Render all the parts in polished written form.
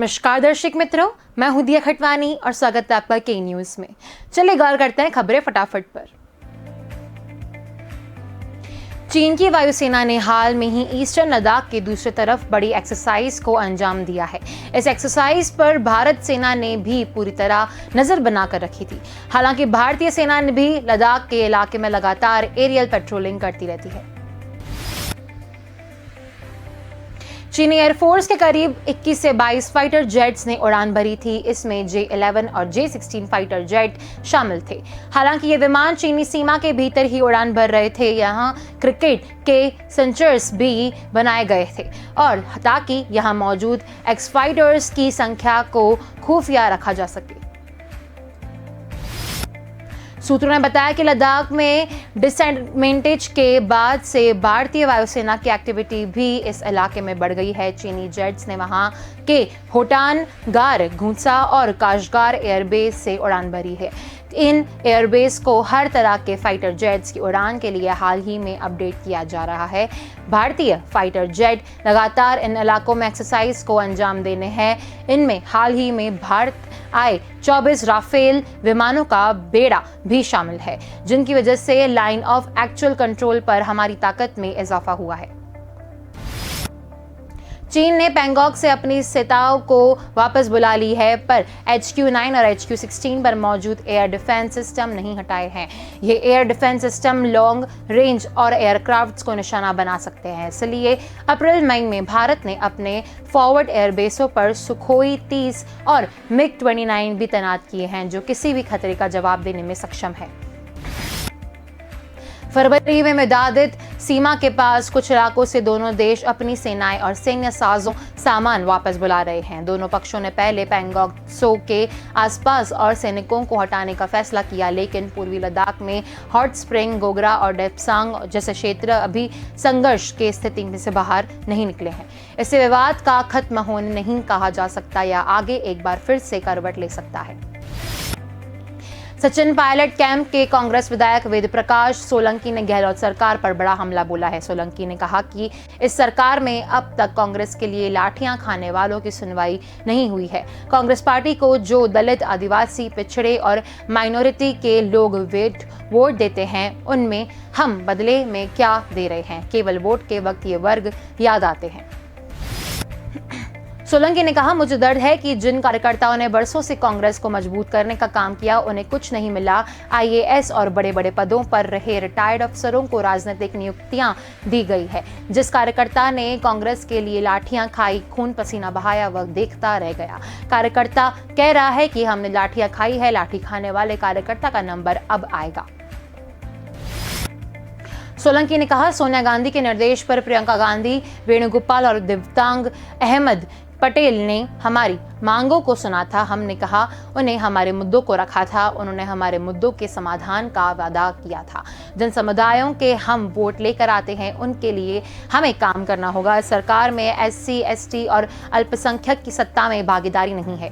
नमस्कार दर्शक मित्रों, मैं हूं दिया खटवानी और स्वागत है आपका के न्यूज में। चलिए गौर करते हैं खबरें फटाफट पर। चीन की वायुसेना ने हाल में ही ईस्टर्न लद्दाख के दूसरी तरफ बड़ी एक्सरसाइज को अंजाम दिया है। इस एक्सरसाइज पर भारत सेना ने भी पूरी तरह नजर बनाकर रखी थी। हालांकि भारतीय सेना ने भी लद्दाख के इलाके में लगातार एरियल पेट्रोलिंग करती रहती है। चीनी एयरफोर्स के करीब 21 से 22 फाइटर जेट्स ने उड़ान भरी थी। इसमें J-11 और J-16 फाइटर जेट शामिल थे। हालांकि ये विमान चीनी सीमा के भीतर ही उड़ान भर रहे थे। यहां क्रिकेट के सेंसर्स भी बनाए गए थे और ताकि यहां मौजूद एक्स फाइटर्स की संख्या को खुफिया रखा जा सके। सूत्रों ने बताया कि लद्दाख में डिसमेंटेज के बाद से भारतीय वायुसेना की एक्टिविटी भी इस इलाके में बढ़ गई है। चीनी जेट्स ने वहां के होटान, गार, घूसा और काशगार एयरबेस से उड़ान भरी है। इन एयरबेस को हर तरह के फाइटर जेट्स की उड़ान के लिए हाल ही में अपडेट किया जा रहा है। भारतीय फाइटर जेट लगातार इन इलाकों में एक्सरसाइज को अंजाम देने हैं। इनमें हाल ही में भारत आए 24 राफेल विमानों का बेड़ा भी शामिल है, जिनकी वजह से लाइन ऑफ एक्चुअल कंट्रोल पर हमारी ताकत में इजाफा हुआ है। चीन ने पैंगोंग से अपनी सेनाओं को वापस बुला ली है, पर HQ-9 और HQ-16 पर मौजूद एयर डिफेंस सिस्टम नहीं हटाए हैं। ये air defence system long range और एयरक्राफ्ट्स को निशाना बना सकते हैं। इसलिए अप्रैल मई में भारत ने अपने फॉरवर्ड एयरबेसों पर सुखोई 30 और MiG-29 भी तैनात किए हैं, जो किसी भी खतरे का जवाब देने में सक्षम है। फरवरी में विवादित सीमा के पास कुछ इलाकों से दोनों देश अपनी सेनाएं और सैन्य सामान वापस बुला रहे हैं। दोनों पक्षों ने पहले पैंगोंग त्सो के आसपास और सैनिकों को हटाने का फैसला किया, लेकिन पूर्वी लद्दाख में हॉट स्प्रिंग, गोगरा और डेप्सांग जैसे क्षेत्र अभी संघर्ष के स्थिति में से बाहर नहीं निकले हैं। इससे विवाद का खत्म होने नहीं कहा जा सकता या आगे एक बार फिर से करवट ले सकता है। सचिन पायलट कैंप के कांग्रेस विधायक वेद प्रकाश सोलंकी ने गहलोत सरकार पर बड़ा हमला बोला है। सोलंकी ने कहा कि इस सरकार में अब तक कांग्रेस के लिए लाठियां खाने वालों की सुनवाई नहीं हुई है। कांग्रेस पार्टी को जो दलित, आदिवासी, पिछड़े और माइनॉरिटी के लोग वोट देते हैं, उनमें हम बदले में क्या दे रहे हैं? केवल वोट के वक्त ये वर्ग याद आते हैं। सोलंकी ने कहा, मुझे दर्द है कि जिन कार्यकर्ताओं ने बरसों से कांग्रेस को मजबूत करने का काम किया, उन्हें कुछ नहीं मिला। IAS और बड़े बड़े पदों पर रहे रिटायर्ड अफसरों को राजनीतिक नियुक्तियां दी गई है। जिस कार्यकर्ता ने कांग्रेस के लिए लाठियां खाई, खून पसीना बहाया, वह देखता रह गया। कार्यकर्ता कह रहा है कि हमने लाठियां खाई है। लाठी खाने वाले कार्यकर्ता का नंबर अब आएगा। सोलंकी ने कहा, सोनिया गांधी के निर्देश पर प्रियंका गांधी, वेणुगोपाल और दिव्यांग अहमद पटेल ने हमारी मांगों को सुना था। हमने कहा, उन्हें हमारे मुद्दों को रखा था। उन्होंने हमारे मुद्दों के समाधान का वादा किया था। जिन समुदायों के हम वोट लेकर आते हैं, उनके लिए हमें काम करना होगा। सरकार में SC, ST और अल्पसंख्यक की सत्ता में भागीदारी नहीं है।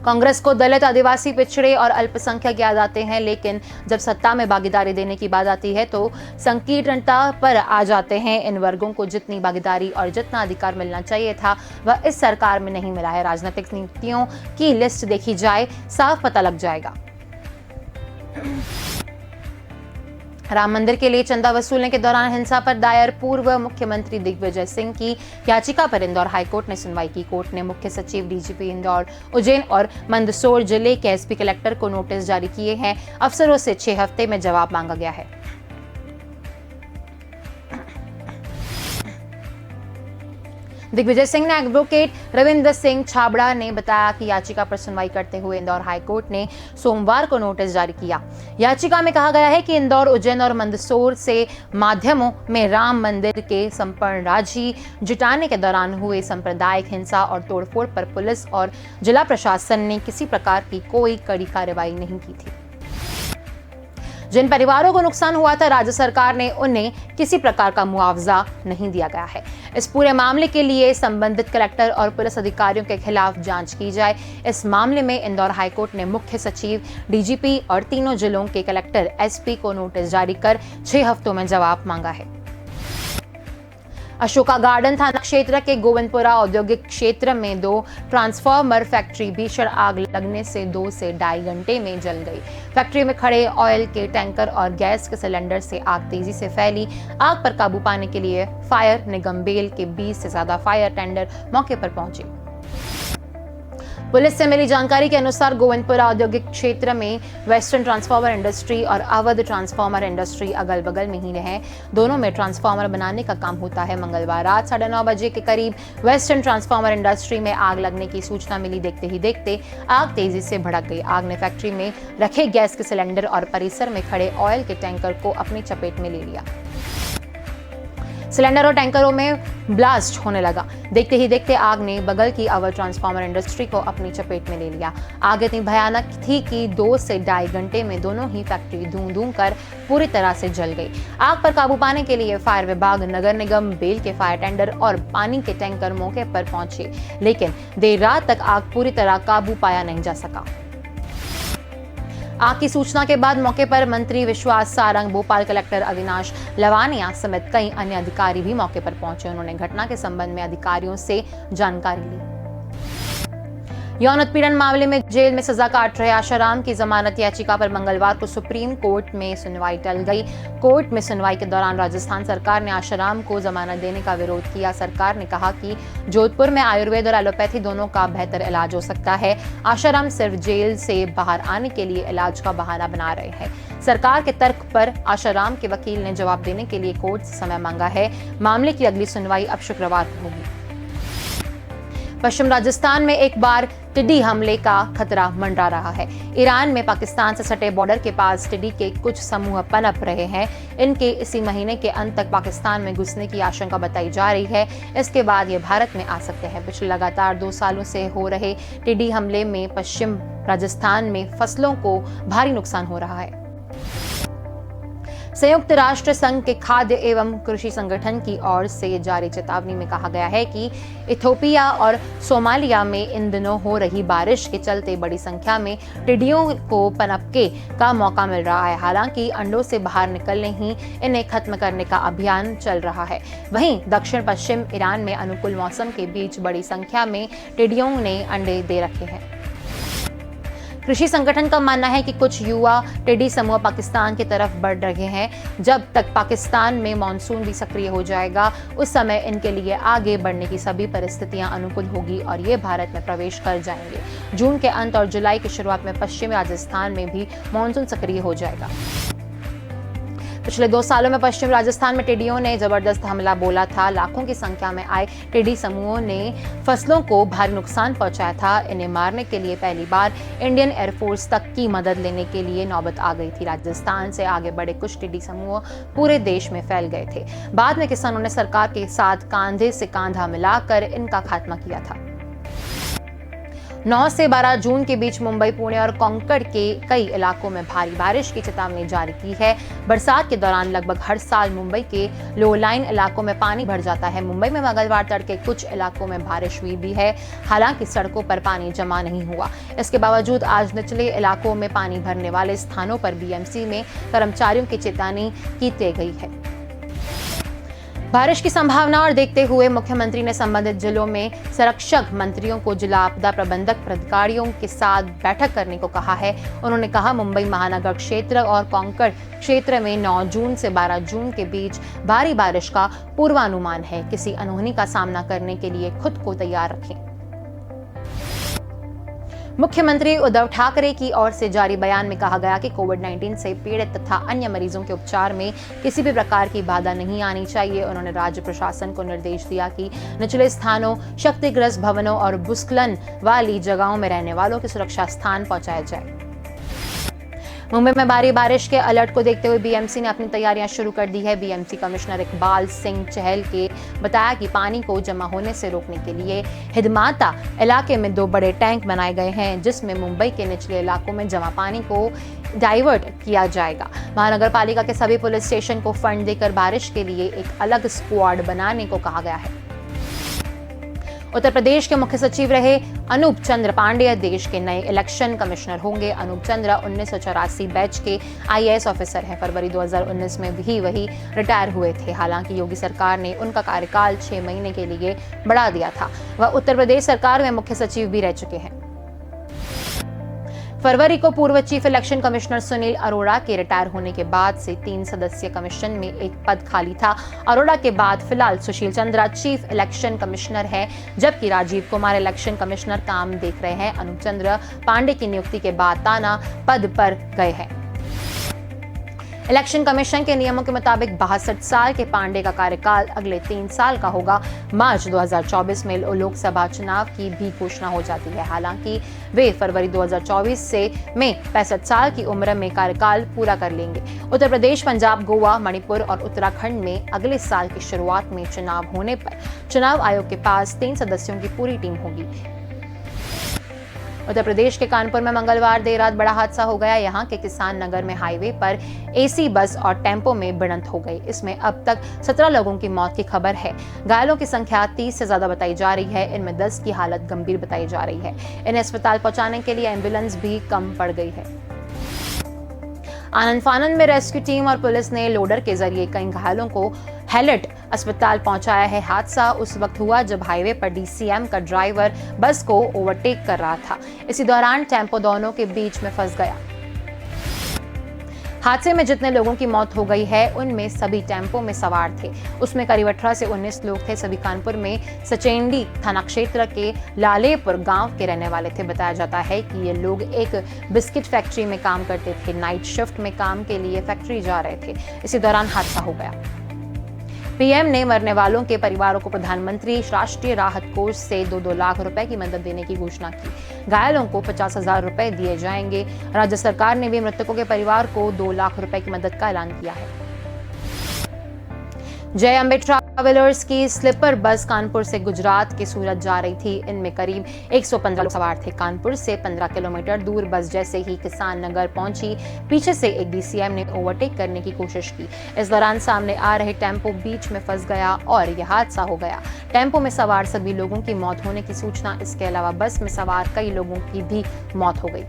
कांग्रेस को दलित, आदिवासी, पिछड़े और अल्पसंख्यक याद आते हैं, लेकिन जब सत्ता में भागीदारी देने की बात आती है तो संकीर्णता पर आ जाते हैं। इन वर्गों को जितनी भागीदारी और जितना अधिकार मिलना चाहिए था, वह इस सरकार में नहीं मिला है। राजनीतिक नियुक्तियों की लिस्ट देखी जाए, साफ पता लग जाएगा। राम मंदिर के लिए चंदा वसूलने के दौरान हिंसा पर दायर पूर्व मुख्यमंत्री दिग्विजय सिंह की याचिका पर इंदौर हाईकोर्ट ने सुनवाई की। कोर्ट ने मुख्य सचिव, DGP इंदौर, उज्जैन और मंदसौर जिले के SP कलेक्टर को नोटिस जारी किए हैं। अफसरों से 6 हफ्ते में जवाब मांगा गया है। दिग्विजय सिंह ने एडवोकेट रविंद्र सिंह छाबड़ा ने बताया कि याचिका पर सुनवाई करते हुए इंदौर हाईकोर्ट ने सोमवार को नोटिस जारी किया। याचिका में कहा गया है कि इंदौर, उज्जैन और मंदसौर से माध्यमों में राम मंदिर के संपूर्ण राशि जुटाने के दौरान हुए सांप्रदायिक हिंसा और तोड़फोड़ पर पुलिस और जिला प्रशासन ने किसी प्रकार की कोई कड़ी कार्रवाई नहीं की थी। जिन परिवारों को नुकसान हुआ था, राज्य सरकार ने उन्हें किसी प्रकार का मुआवजा नहीं दिया गया है। इस पूरे मामले के लिए संबंधित कलेक्टर और पुलिस अधिकारियों के खिलाफ जांच की जाए। इस मामले में इंदौर हाईकोर्ट ने मुख्य सचिव, DGP और तीनों जिलों के कलेक्टर, SP को नोटिस जारी कर 6 हफ्तों में जवाब मांगा है। अशोका गार्डन थाना क्षेत्र के गोविंदपुरा औद्योगिक क्षेत्र में 2 ट्रांसफार्मर फैक्ट्री भीषण आग लगने से 2 से ढाई घंटे में जल गई। फैक्ट्री में खड़े ऑयल के टैंकर और गैस के सिलेंडर से आग तेजी से फैली। आग पर काबू पाने के लिए फायर निगम बेल के 20 से ज्यादा फायर टेंडर मौके पर पहुंचे। पुलिस से मिली जानकारी के अनुसार गोविंदपुरा औद्योगिक क्षेत्र में वेस्टर्न ट्रांसफार्मर इंडस्ट्री और अवध ट्रांसफार्मर इंडस्ट्री अगल बगल में ही हैं। दोनों में ट्रांसफार्मर बनाने का काम होता है। मंगलवार रात 9:30 बजे के करीब वेस्टर्न ट्रांसफार्मर इंडस्ट्री में आग लगने की सूचना मिली। देखते ही देखते आग तेजी से भड़क गई। आग ने फैक्ट्री में रखे गैस के सिलेंडर और परिसर में खड़े ऑयल के टैंकर को अपनी चपेट में ले लिया। सिलेंडर और टैंकरों में ब्लास्ट होने लगा। देखते ही देखते आग ने बगल की अवध ट्रांसफार्मर इंडस्ट्री को अपनी चपेट में ले लिया। आग इतनी भयानक थी कि 2 से ढाई घंटे में दोनों ही फैक्ट्री धूं कर पूरी तरह से जल गई। आग पर काबू पाने के लिए फायर विभाग, नगर निगम बेल के फायर टेंडर और पानी के टैंकर मौके पर पहुंचे, लेकिन देर रात तक आग पूरी तरह काबू पाया नहीं जा सका। आग की सूचना के बाद मौके पर मंत्री विश्वास सारंग, भोपाल कलेक्टर अविनाश लवानिया समेत कई अन्य अधिकारी भी मौके पर पहुंचे। उन्होंने घटना के संबंध में अधिकारियों से जानकारी ली। यौन उत्पीड़न मामले में जेल में सजा काट रहे आशाराम की जमानत याचिका पर मंगलवार को सुप्रीम कोर्ट में सुनवाई टल गई। कोर्ट में सुनवाई के दौरान राजस्थान सरकार ने आशाराम को जमानत देने का विरोध किया। सरकार ने कहा कि जोधपुर में आयुर्वेद और एलोपैथी दोनों का बेहतर इलाज हो सकता है। आशाराम सिर्फ जेल से बाहर आने के लिए इलाज का बहाना बना रहे हैं। सरकार के तर्क पर आशाराम के वकील ने जवाब देने के लिए कोर्ट से समय मांगा है। मामले की अगली सुनवाई अब शुक्रवार को होगी। पश्चिम राजस्थान में एक बार टिड्डी हमले का खतरा मंडरा रहा है। ईरान में पाकिस्तान से सटे बॉर्डर के पास टिड्डी के कुछ समूह पनप रहे हैं। इनके इसी महीने के अंत तक पाकिस्तान में घुसने की आशंका बताई जा रही है। इसके बाद ये भारत में आ सकते हैं। पिछले लगातार 2 सालों से हो रहे टिड्डी हमले में पश्चिम राजस्थान में फसलों को भारी नुकसान हो रहा है। संयुक्त राष्ट्र संघ के खाद्य एवं कृषि संगठन की ओर से जारी चेतावनी में कहा गया है कि इथियोपिया और सोमालिया में इन दिनों हो रही बारिश के चलते बड़ी संख्या में टिड्डियों को पनपने का मौका मिल रहा है। हालांकि अंडों से बाहर निकलने ही इन्हें खत्म करने का अभियान चल रहा है। वहीं दक्षिण पश्चिम ईरान में अनुकूल मौसम के बीच बड़ी संख्या में टिड्डियों ने अंडे दे रखे हैं। कृषि संगठन का मानना है कि कुछ युवा टिड्डी समूह पाकिस्तान की तरफ बढ़ रहे हैं। जब तक पाकिस्तान में मानसून भी सक्रिय हो जाएगा, उस समय इनके लिए आगे बढ़ने की सभी परिस्थितियां अनुकूल होगी और ये भारत में प्रवेश कर जाएंगे। जून के अंत और जुलाई की शुरुआत में पश्चिमी राजस्थान में भी मानसून सक्रिय हो जाएगा। पिछले 2 सालों में पश्चिम राजस्थान में टिड्डियों ने जबरदस्त हमला बोला था। लाखों की संख्या में आए टिड्डी समूहों ने फसलों को भारी नुकसान पहुंचाया था। इन्हें मारने के लिए पहली बार इंडियन एयरफोर्स तक की मदद लेने के लिए नौबत आ गई थी। राजस्थान से आगे बढ़े कुछ टिड्डी समूह पूरे देश में फैल गए थे। बाद में किसानों ने सरकार के साथ कांधे से कांधा मिलाकर इनका खात्मा किया था। 9 से 12 जून के बीच मुंबई, पुणे और कोंकण के कई इलाकों में भारी बारिश की चेतावनी जारी की है। बरसात के दौरान लगभग हर साल मुंबई के लो लाइन इलाकों में पानी भर जाता है। मुंबई में मंगलवार तड़के कुछ इलाकों में बारिश हुई भी है। हालांकि सड़कों पर पानी जमा नहीं हुआ। इसके बावजूद आज निचले इलाकों में पानी भरने वाले स्थानों पर बीएमसी में कर्मचारियों की चेतावनी की गई है। बारिश की संभावना और देखते हुए मुख्यमंत्री ने संबंधित जिलों में संरक्षक मंत्रियों को जिला आपदा प्रबंधक प्राधिकारियों के साथ बैठक करने को कहा है। उन्होंने कहा, मुंबई महानगर क्षेत्र और कोंकण क्षेत्र में 9 जून से 12 जून के बीच भारी बारिश का पूर्वानुमान है। किसी अनहोनी का सामना करने के लिए खुद को तैयार रखें। मुख्यमंत्री उद्धव ठाकरे की ओर से जारी बयान में कहा गया कि कोविड-19 से पीड़ित तथा अन्य मरीजों के उपचार में किसी भी प्रकार की बाधा नहीं आनी चाहिए। उन्होंने राज्य प्रशासन को निर्देश दिया कि निचले स्थानों, क्षतिग्रस्त भवनों और भूस्खलन वाली जगहों में रहने वालों की सुरक्षा स्थान पहुंचाया जाए। मुंबई में भारी बारिश के अलर्ट को देखते हुए बीएमसी ने अपनी तैयारियां शुरू कर दी है। बीएमसी कमिश्नर इकबाल सिंह चहल के बताया कि पानी को जमा होने से रोकने के लिए हिदमाता इलाके में 2 बड़े टैंक बनाए गए हैं, जिसमें मुंबई के निचले इलाकों में जमा पानी को डाइवर्ट किया जाएगा। महानगर पालिका के सभी पुलिस स्टेशन को फंड देकर बारिश के लिए एक अलग स्क्वाड बनाने को कहा गया है। उत्तर प्रदेश के मुख्य सचिव रहे अनूप चंद्र पांडेय देश के नए इलेक्शन कमिश्नर होंगे। अनूप चंद्र 1984 बैच के IAS ऑफिसर हैं। फरवरी 2019 में भी वही रिटायर हुए थे। हालांकि योगी सरकार ने उनका कार्यकाल 6 महीने के लिए बढ़ा दिया था। वह उत्तर प्रदेश सरकार में मुख्य सचिव भी रह चुके हैं। फरवरी को पूर्व chief election commissioner Sunil Arora के रिटायर होने के बाद से 3 सदस्यीय कमीशन में एक पद खाली था। अरोड़ा के बाद फिलहाल Sushil Chandra chief election commissioner है, जबकि राजीव कुमार इलेक्शन कमिश्नर काम देख रहे हैं। अनूप चंद्र पांडे की नियुक्ति के बाद ताना पद पर गए हैं। इलेक्शन कमीशन के नियमों के मुताबिक 62 साल के पांडे का कार्यकाल अगले 3 साल का होगा। मार्च 2024 में लोकसभा चुनाव की भी घोषणा हो जाती है। हालांकि वे फरवरी 2024 में 65 साल की उम्र में कार्यकाल पूरा कर लेंगे। उत्तर प्रदेश, पंजाब, गोवा, मणिपुर और उत्तराखंड में अगले साल की शुरुआत में चुनाव होने पर चुनाव आयोग के पास 3 सदस्यों की पूरी टीम होगी। उत्तर प्रदेश के कानपुर में मंगलवार देर रात बड़ा हादसा हो गया। यहां के किसान नगर में हाईवे पर AC बस और टेम्पो में भिड़ंत हो गई। इसमें अब तक 17 लोगों की मौत की खबर है। घायलों की संख्या 30 से ज्यादा बताई जा रही है। इनमें 10 की हालत गंभीर बताई जा रही है। इन्हें अस्पताल पहुंचाने के लिए एम्बुलेंस भी कम पड़ गई है। आनंद फानंद में रेस्क्यू टीम और पुलिस ने लोडर के जरिए कई घायलों को हैलेट अस्पताल पहुंचाया है। हादसा उस वक्त हुआ जब हाईवे पर DCM का ड्राइवर बस को ओवरटेक कर रहा था। इसी दौरान टेम्पो दोनों के बीच में फंस गया। हादसे में जितने लोगों की मौत हो गई है उनमें सभी टेम्पो में सवार थे। उसमें करीब 18 से 19 लोग थे। सभी कानपुर में सचेंडी थाना क्षेत्र के लालेपुर गांव के रहने वाले थे। बताया जाता है कि ये लोग एक बिस्किट फैक्ट्री में काम करते थे। नाइट शिफ्ट में काम के लिए फैक्ट्री जा रहे थे। इसी दौरान हादसा हो गया। PM ने मरने वालों के परिवारों को प्रधानमंत्री राष्ट्रीय राहत कोष से 2-2 लाख रुपए की मदद देने की घोषणा की। घायलों को 50,000 रुपए दिए जाएंगे। राज्य सरकार ने भी मृतकों के परिवार को 2 लाख रुपए की मदद का ऐलान किया है। जय अंबे ट्रैवलर्स की स्लीपर बस कानपुर से गुजरात के सूरत जा रही थी। इनमें करीब 115 लोग सवार थे। कानपुर से 15 किलोमीटर दूर बस जैसे ही किसान नगर पहुंची, पीछे से एक DCM ने ओवरटेक करने की कोशिश की। इस दौरान सामने आ रहे टेम्पो बीच में फंस गया और यह हादसा हो गया। टेम्पो में सवार सभी लोगों की मौत होने की सूचना। इसके अलावा बस में सवार कई लोगों की भी मौत हो गई।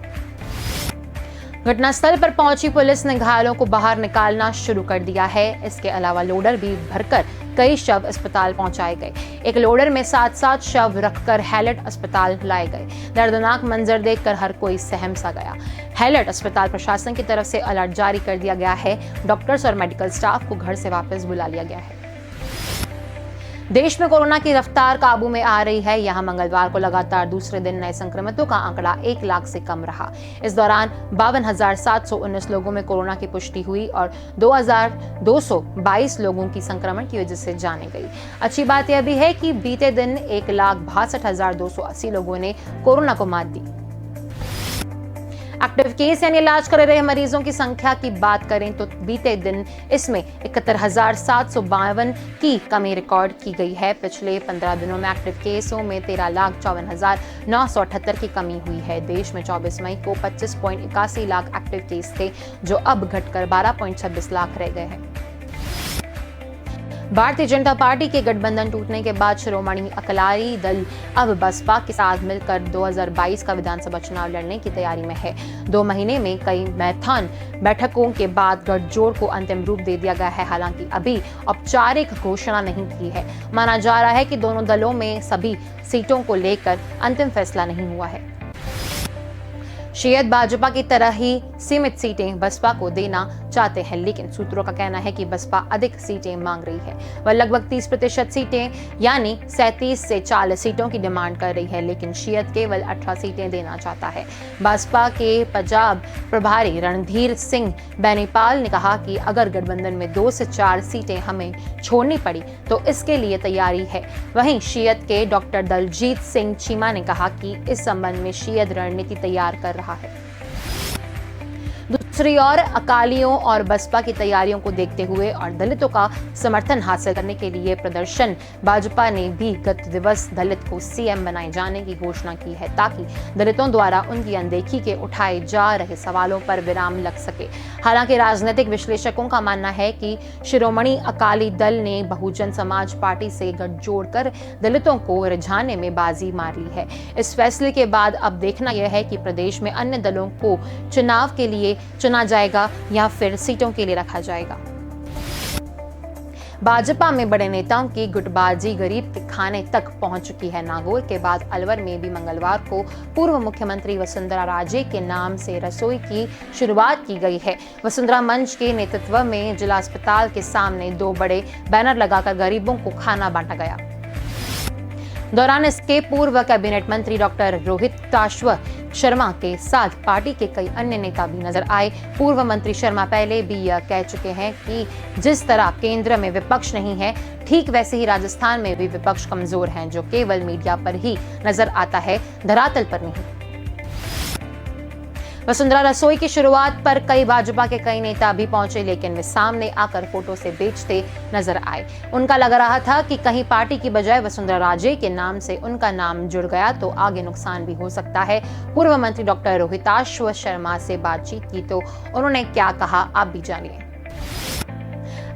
घटनास्थल पर पहुंची पुलिस ने घायलों को बाहर निकालना शुरू कर दिया है। इसके अलावा लोडर भी भरकर कई शव अस्पताल पहुंचाए गए। एक लोडर में 7-7 शव रखकर हैलेट अस्पताल लाए गए। दर्दनाक मंजर देखकर हर कोई सहम सा गया। हैलेट अस्पताल प्रशासन की तरफ से अलर्ट जारी कर दिया गया है। डॉक्टर्स और मेडिकल स्टाफ को घर से वापस बुला लिया गया है। देश में कोरोना की रफ्तार काबू में आ रही है। यहां मंगलवार को लगातार दूसरे दिन नए संक्रमितों का आंकड़ा 1 लाख से कम रहा। इस दौरान 52,719 लोगों में कोरोना की पुष्टि हुई और 2,222 लोगों की संक्रमण की वजह से जाने गई। अच्छी बात यह भी है कि बीते दिन 1,62,280 लोगों ने कोरोना को मात दी। एक्टिव केस यानी इलाज कर रहे मरीजों की संख्या की बात करें तो बीते दिन इसमें 71,752 की कमी रिकॉर्ड की गई है। पिछले 15 दिनों में एक्टिव केसों में 13,54,978 की कमी हुई है। देश में 24 मई को 25.81 लाख एक्टिव केस थे, जो अब घटकर 12.26 लाख रह गए हैं। भारतीय जनता पार्टी के गठबंधन टूटने के बाद शिरोमणि अकाली दल अब बसपा के साथ मिलकर 2022 का विधानसभा चुनाव लड़ने की तैयारी में है। 2 महीने में कई मैराथन बैठकों के बाद गठजोड़ को अंतिम रूप दे दिया गया है। हालांकि अभी औपचारिक घोषणा नहीं की है। माना जा रहा है कि दोनों दलों में सभी सीटों को लेकर अंतिम फैसला नहीं हुआ है। शियत भाजपा की तरह ही सीमित सीटें बसपा को देना चाहते हैं, लेकिन सूत्रों का कहना है कि बसपा अधिक सीटें मांग रही है। वह लगभग 30% सीटें यानी 37 से 40 सीटों की डिमांड कर रही है, लेकिन शियत केवल 18 सीटें देना चाहता है। बसपा के पंजाब प्रभारी रणधीर सिंह बेनीपाल ने कहा कि अगर गठबंधन में 2 से 4 सीटें हमें छोड़नी पड़ी तो इसके लिए तैयारी है। वहीं शियत के डॉक्टर दलजीत सिंह चीमा ने कहा कि इस संबंध में शियत रणनीति तैयार कर रहा है। दूसरी ओर अकालियों और बसपा की तैयारियों को देखते हुए और दलितों का समर्थन हासिल करने के लिए प्रदर्शन भाजपा ने भी गत दिवस दलित को सीएम बनाए जाने की घोषणा की है, ताकि दलितों द्वारा उनकी अनदेखी के उठाए जा रहे सवालों पर विराम लग सके। हालांकि राजनीतिक विश्लेषकों का मानना है कि शिरोमणि अकाली दल ने बहुजन समाज पार्टी से गठजोड़ कर दलितों को रिझाने में बाजी मार ली है। इस फैसले के बाद अब देखना यह है कि प्रदेश में अन्य दलों को चुनाव के लिए चुना जाएगा या फिर सीटों के लिए रखा जाएगा। भाजपा में बड़े नेताओं की गुटबाजी गरीब के खाने तक पहुंच चुकी है। नागौर के बाद अलवर में भी मंगलवार को पूर्व मुख्यमंत्री वसुंधरा राजे के नाम से रसोई की शुरुआत की गई है। वसुंधरा मंच के नेतृत्व में जिला अस्पताल के सामने 2 बड़े बैनर लगाकर गरीबों को खाना बांटा गया। दौरान इसके पूर्व कैबिनेट मंत्री डॉक्टर रोहिताश्व शर्मा के साथ पार्टी के कई अन्य नेता भी नजर आए। पूर्व मंत्री शर्मा पहले भी यह कह चुके हैं कि जिस तरह केंद्र में विपक्ष नहीं है, ठीक वैसे ही राजस्थान में भी विपक्ष कमजोर है, जो केवल मीडिया पर ही नजर आता है, धरातल पर नहीं। वसुंधरा रसोई की शुरुआत पर कई भाजपा के कई नेता भी पहुंचे, लेकिन वे सामने आकर फोटो से बेचते नजर आए। उनका लग रहा था कि कहीं पार्टी की बजाय वसुंधरा राजे के नाम से उनका नाम जुड़ गया तो आगे नुकसान भी हो सकता है। पूर्व मंत्री डॉक्टर रोहिताश्व शर्मा से बातचीत की तो उन्होंने क्या कहा, आप भी जानिए।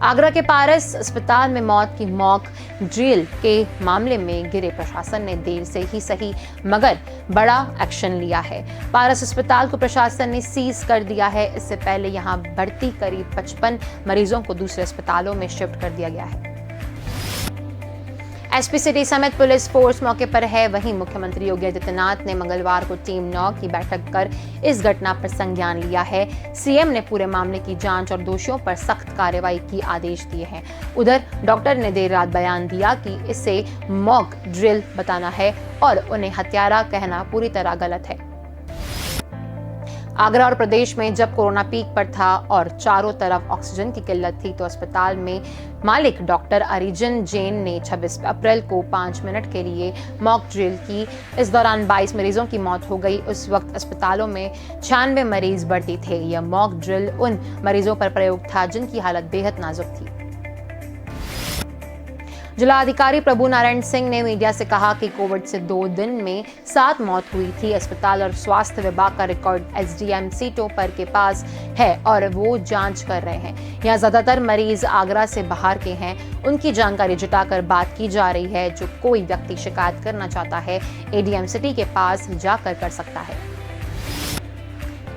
आगरा के पारस अस्पताल में मौत की मॉक ड्रिल के मामले में गिरे प्रशासन ने देर से ही सही मगर बड़ा एक्शन लिया है। पारस अस्पताल को प्रशासन ने सीज कर दिया है। इससे पहले यहां भर्ती करीब 55 मरीजों को दूसरे अस्पतालों में शिफ्ट कर दिया गया है। एसपी सिटी समेत पुलिस फोर्स मौके पर है। वहीं मुख्यमंत्री योगी आदित्यनाथ ने मंगलवार को टीम 9 की बैठक कर इस घटना पर संज्ञान लिया है। सीएम ने पूरे मामले की जांच और दोषियों पर सख्त कार्रवाई की आदेश दिए हैं। उधर डॉक्टर ने देर रात बयान दिया कि इसे मॉक ड्रिल बताना है और उन्हें हत्यारा कहना पूरी तरह गलत है। आगरा और प्रदेश में जब कोरोना पीक पर था और चारों तरफ ऑक्सीजन की किल्लत थी, तो अस्पताल में मालिक डॉक्टर अरिजन जैन ने 26 अप्रैल को 5 मिनट के लिए मॉक ड्रिल की। इस दौरान 22 मरीजों की मौत हो गई। उस वक्त अस्पतालों में 96 मरीज भर्ती थे। यह मॉक ड्रिल उन मरीजों पर प्रयोग था जिनकी हालत बेहद नाजुक थी। जिलाधिकारी प्रभु नारायण सिंह ने मीडिया से कहा कि कोविड से 2 दिन में 7 मौत हुई थी। अस्पताल और स्वास्थ्य विभाग का रिकॉर्ड एसडीएम सीटोपर के पास है और वो जांच कर रहे हैं। यहाँ ज्यादातर मरीज आगरा से बाहर के हैं। उनकी जानकारी जुटाकर बात की जा रही है। जो कोई व्यक्ति शिकायत करना चाहता है, एडीएम सिटी के पास जाकर कर सकता है।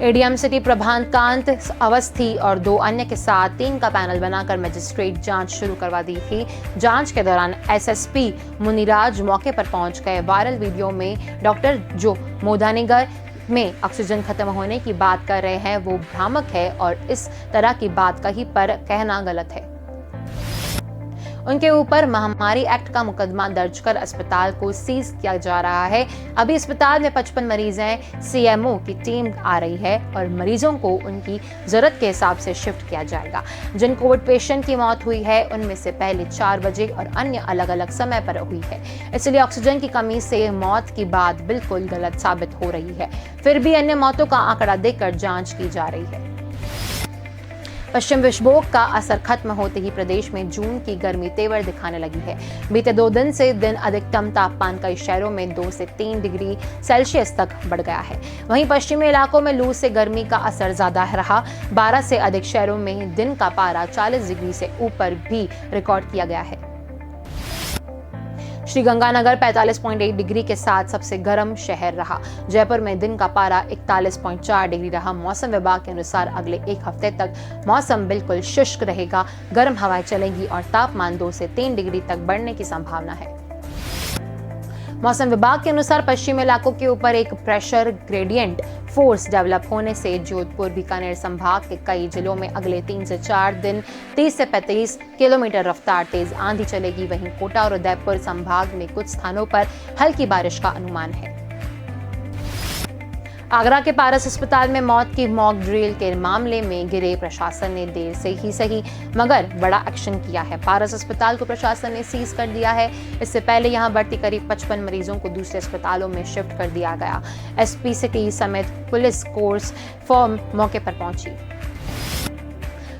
एडीएम सिटी प्रभाकांत अवस्थी और 2 अन्य के साथ 3 का पैनल बनाकर मजिस्ट्रेट जांच शुरू करवा दी थी। जांच के दौरान एसएसपी मुनिराज मौके पर पहुंच गए। वायरल वीडियो में डॉक्टर जो मोदानीगर में ऑक्सीजन खत्म होने की बात कर रहे हैं वो भ्रामक है और इस तरह की बात कहीं पर कहना गलत है। उनके ऊपर महामारी एक्ट का मुकदमा दर्ज कर अस्पताल को सीज किया जा रहा है। अभी अस्पताल में 55 मरीज हैं। सीएमओ की टीम आ रही है और मरीजों को उनकी जरूरत के हिसाब से शिफ्ट किया जाएगा। जिन कोविड पेशेंट की मौत हुई है उनमें से पहले 4 बजे और अन्य अलग अलग समय पर हुई है। इसलिए ऑक्सीजन की कमी से मौत की बात बिल्कुल गलत साबित हो रही है। फिर भी अन्य मौतों का आंकड़ा देखकर जांच की जा रही है। पश्चिम विक्षोभ का असर खत्म होते ही प्रदेश में जून की गर्मी तेवर दिखाने लगी है। बीते 2 दिन से दिन अधिकतम तापमान कई शहरों में 2 से 3 डिग्री सेल्सियस तक बढ़ गया है। वहीं पश्चिमी इलाकों में लू से गर्मी का असर ज्यादा रहा। 12 से अधिक शहरों में दिन का पारा 40 डिग्री से ऊपर भी रिकॉर्ड किया गया है। श्रीगंगानगर 45.1 डिग्री के साथ सबसे गर्म शहर रहा। जयपुर में दिन का पारा 41.4 डिग्री रहा। मौसम विभाग के अनुसार अगले 1 हफ्ते तक मौसम बिल्कुल शुष्क रहेगा। गर्म हवाएं चलेंगी और तापमान 2 से 3 डिग्री तक बढ़ने की संभावना है। मौसम विभाग के अनुसार पश्चिमी इलाकों के ऊपर एक प्रेशर ग्रेडियंट फोर्स डेवलप होने से जोधपुर बीकानेर संभाग के कई जिलों में अगले 3 से 4 दिन 30 से 35 किलोमीटर रफ्तार तेज आंधी चलेगी। वहीं कोटा और उदयपुर संभाग में कुछ स्थानों पर हल्की बारिश का अनुमान है। आगरा के पारस अस्पताल में मौत की मॉक ड्रिल के मामले में गिरे प्रशासन ने देर से ही सही मगर बड़ा एक्शन किया है। पारस अस्पताल को प्रशासन ने सीज कर दिया है। इससे पहले यहां भर्ती करीब 55 मरीजों को दूसरे अस्पतालों में शिफ्ट कर दिया गया। एसपी सिटी समेत पुलिस फोर्स मौके पर पहुंची।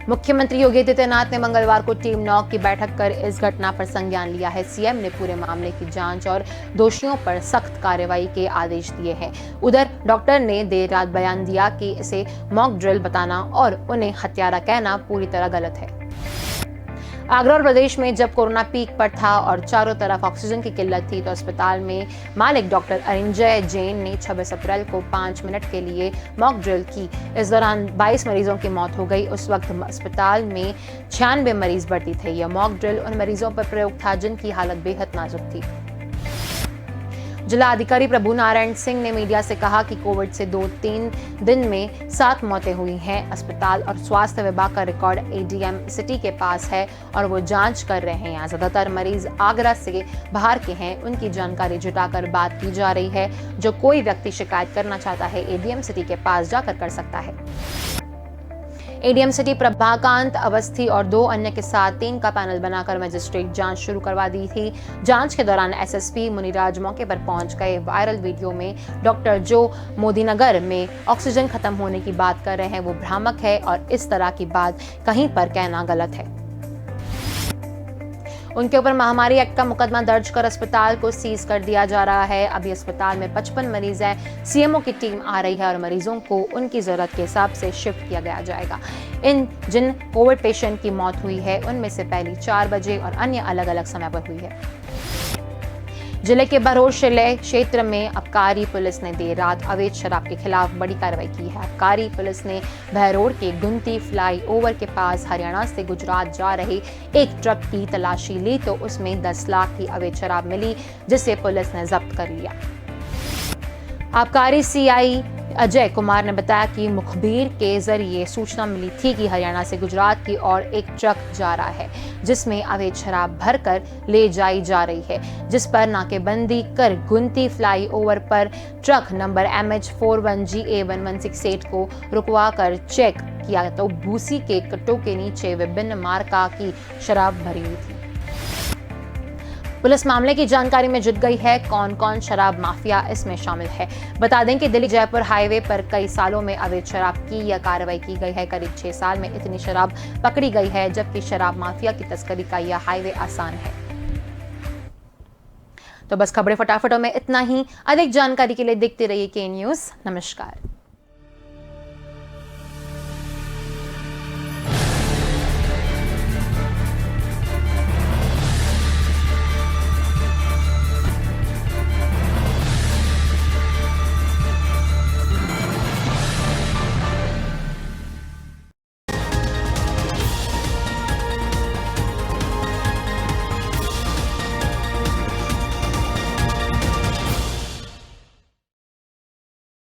मुख्यमंत्री योगी आदित्यनाथ ने मंगलवार को टीम 9 की बैठक कर इस घटना पर संज्ञान लिया है। सीएम ने पूरे मामले की जांच और दोषियों पर सख्त कार्रवाई के आदेश दिए हैं। उधर डॉक्टर ने देर रात बयान दिया कि इसे मॉक ड्रिल बताना और उन्हें हत्यारा कहना पूरी तरह गलत है। आगरा और प्रदेश में जब कोरोना पीक पर था और चारों तरफ ऑक्सीजन की किल्लत थी, तो अस्पताल में मालिक डॉक्टर अरिंजय जैन ने 26 अप्रैल को 5 मिनट के लिए मॉक ड्रिल की। इस दौरान 22 मरीजों की मौत हो गई। उस वक्त अस्पताल में 96 मरीज भर्ती थे। यह मॉक ड्रिल उन मरीजों पर प्रयोग था जिनकी हालत बेहद नाजुक थी। जिला अधिकारी प्रभु नारायण सिंह ने मीडिया से कहा कि कोविड से 2-3 दिन में 7 मौतें हुई हैं। अस्पताल और स्वास्थ्य विभाग का रिकॉर्ड एडीएम सिटी के पास है और वो जांच कर रहे हैं। यहाँ ज्यादातर मरीज आगरा से बाहर के हैं। उनकी जानकारी जुटाकर बात की जा रही है। जो कोई व्यक्ति शिकायत करना चाहता है, एडीएम सिटी के पास जाकर कर सकता है। एडीएम सिटी प्रभाकांत अवस्थी और 2 अन्य के साथ 3 का पैनल बनाकर मजिस्ट्रेट जांच शुरू करवा दी थी। जांच के दौरान एसएसपी मुनिराज मौके पर पहुंच गए। वायरल वीडियो में डॉक्टर जो मोदीनगर में ऑक्सीजन खत्म होने की बात कर रहे हैं, वो भ्रामक है और इस तरह की बात कहीं पर कहना गलत है। उनके ऊपर महामारी एक्ट का मुकदमा दर्ज कर अस्पताल को सीज कर दिया जा रहा है। अभी अस्पताल में 55 मरीज हैं। सीएमओ की टीम आ रही है और मरीजों को उनकी जरूरत के हिसाब से शिफ्ट किया गया जाएगा। जिन कोविड पेशेंट की मौत हुई है, उनमें से पहली 4 बजे और अन्य अलग अलग समय पर हुई है। जिले के बरौर शिले क्षेत्र में आबकारी पुलिस ने देर रात अवैध शराब के खिलाफ बड़ी कार्रवाई की है। आबकारी पुलिस ने बहरोड के गुंती फ्लाईओवर के पास हरियाणा से गुजरात जा रहे एक ट्रक की तलाशी ली तो उसमें 10 लाख की अवैध शराब मिली, जिसे पुलिस ने जब्त कर लिया। आबकारी सीआई अजय कुमार ने बताया कि मुखबिर के जरिए सूचना मिली थी कि हरियाणा से गुजरात की ओर एक ट्रक जा रहा है, जिसमें अवैध शराब भरकर ले जाई जा रही है, जिस पर नाकेबंदी कर गुंती फ्लाईओवर पर ट्रक नंबर MH41GA1168 को रुकवा कर चेक किया तो भूसी के कट्टों के नीचे विभिन्न मार्का की शराब भरी हुई थी। पुलिस मामले की जानकारी में जुट गई है। कौन कौन शराब माफिया इसमें शामिल है? बता दें कि दिल्ली जयपुर हाईवे पर कई सालों में अवैध शराब की यह कार्रवाई की गई है। करीब 6 साल में इतनी शराब पकड़ी गई है, जबकि शराब माफिया की तस्करी का यह हाईवे आसान है। तो बस खबरें फटाफटों में इतना ही। अधिक जानकारी के लिए देखते रहिए के न्यूज़। नमस्कार।